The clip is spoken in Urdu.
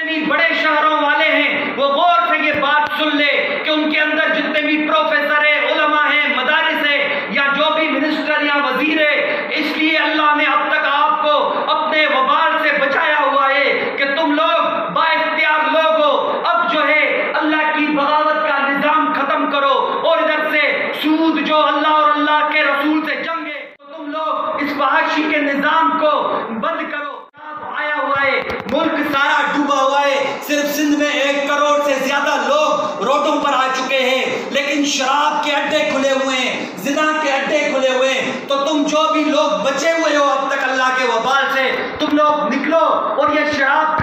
جتنے بھی بڑے شہروں والے ہیں وہ غور سے یہ بات سن لے کہ ان کے اندر جتنے بھی پروفیسر ہیں، علماء ہیں، مدارس ہیں، یا جو بھی منسٹر یا وزیر ہے، اس لیے اللہ نے اب تک آپ کو اپنے وبال سے بچایا ہوا ہے کہ تم لوگ با اختیار لوگ ہو۔ اب جو ہے اللہ کی بغاوت کا نظام ختم کرو، اور ادھر سے سود جو اللہ اور اللہ کے رسول سے جنگ ہے، تو تم لوگ اس فحاشی کے نظام کو بند کرو۔ آیا ہوا ہے، ملک سارا ڈوبا ہوا ہے، صرف سندھ میں 1 کروڑ سے زیادہ لوگ روڈوں پر آ چکے ہیں، لیکن شراب کے اڈے کھلے ہوئے ہیں، زنا کے اڈے کھلے ہوئے ہیں۔ تو تم جو بھی لوگ بچے ہوئے ہو اب تک اللہ کے وبال سے، تم لوگ نکلو اور یہ شراب